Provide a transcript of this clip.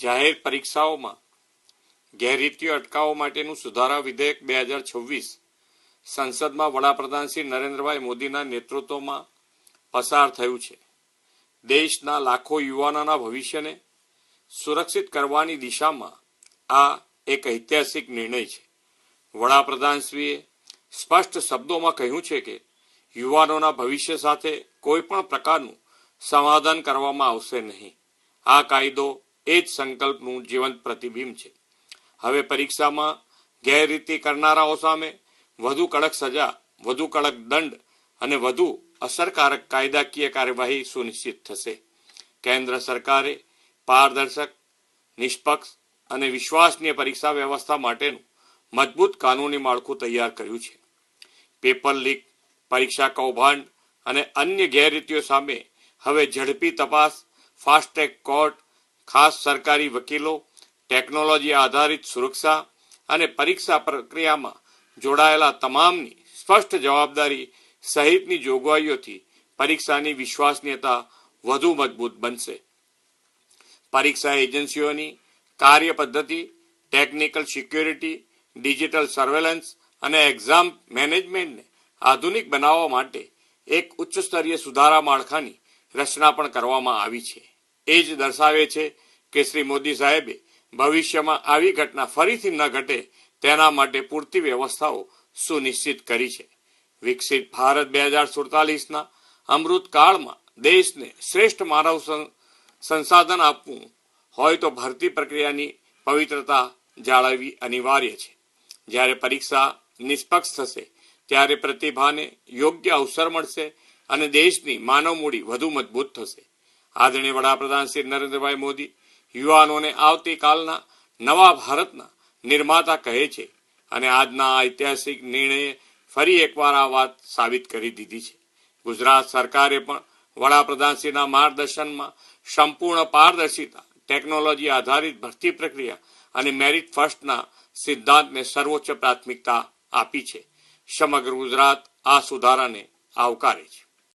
જાહેર પરીક્ષાઓમાં ગેરરીતિઓ અટકાવવા માટેનું સુધારા વિધેયક 2026 સંસદમાં વડાપ્રધાન શ્રી નરેન્દ્રભાઈ મોદીના નેતૃત્વમાં પસાર થયું છે. દેશના લાખો યુવાનોના ભવિષ્યને સુરક્ષિત કરવાની દિશામાં આ એક ઐતિહાસિક નિર્ણય છે. વડાપ્રધાનશ્રીએ સ્પષ્ટ શબ્દોમાં કહ્યું છે કે યુવાનોના ભવિષ્ય સાથે કોઈ પણ પ્રકારનું સમાધાન કરવામાં આવશે નહીં. આ કાયદો એ જ સંકલ્પનું જીવંત પ્રતિબિંબ છે. હવે પરીક્ષામાં ગેરરીતિ કરનારાઓ સામે વધુ કડક સજા, વધુ કડક દંડ અને વધુ અસરકારક કાયદાકીય કાર્યવાહી સુનિશ્ચિત થશે. કેન્દ્ર સરકારે પારદર્શક, નિષ્પક્ષ અને વિશ્વસનીય પરીક્ષા વ્યવસ્થા માટેનું મજબૂત કાનૂની માળખું તૈયાર કર્યું છે. પેપર લીક, પરીક્ષા કૌભાંડ અને અન્ય ગેરરીતિઓ સામે હવે ઝડપી તપાસ, ફાસ્ટ ટ્રેક કોર્ટ, ખાસ સરકારી વકીલો, ટેકનોલોજી આધારિત સુરક્ષા અને પરીક્ષા પ્રક્રિયામાં જોડાયેલા તમામની સ્પષ્ટ જવાબદારી સહિતની જોગવાઈઓથી પરીક્ષાની વિશ્વસનીયતા વધુ મજબૂત બનશે. પરીક્ષા એજન્સીઓની કાર્ય પદ્ધતિ, ટેકનિકલ સિક્યોરિટી, ડિજિટલ સર્વેલન્સ અને એક્ઝામ મેનેજમેન્ટને આધુનિક બનાવવા માટે એક ઉચ્ચ સ્તરીય સુધારા માળખાની રચના પણ કરવામાં આવી છે. એ જ દર્શાવે છે કે શ્રી મોદી સાહેબે ભવિષ્યમાં આવી ઘટના ફરીથી ન ઘટે તેના માટે પૂરતી વ્યવસ્થાઓ સુનિશ્ચિત કરી છે. વિકસિત ભારત 2047ના અમૃતકાળમાં દેશને શ્રેષ્ઠ માનવ સંસાધન આપવું હોય તો ભરતી પ્રક્રિયાની પવિત્રતા જાળવવી અનિવાર્ય છે. જ્યારે પરીક્ષા નિષ્પક્ષ થશે ત્યારે પ્રતિભાને યોગ્ય અવસર મળશે અને દેશની માનવ મૂડી વધુ મજબૂત થશે. આદરણીય વડાપ્રધાન શ્રી નરેન્દ્રભાઈ મોદી યુવાનોને આવતીકાલના નવા ભારતના નિર્માતા કહે છે અને આજના ઐતિહાસિક નિર્ણયે ફરી એકવાર આ વાત સાબિત કરી દીધી છે. ગુજરાત સરકારે પણ વડાપ્રધાનશ્રીના માર્ગદર્શનમાં સંપૂર્ણ પારદર્શિતા, ટેકનોલોજી આધારિત ભરતી પ્રક્રિયા અને મેરિટ ફર્સ્ટના સિદ્ધાંતને સર્વોચ્ચ પ્રાથમિકતા આપી છે. સમગ્ર ગુજરાત આ સુધારાને આવકારે છે.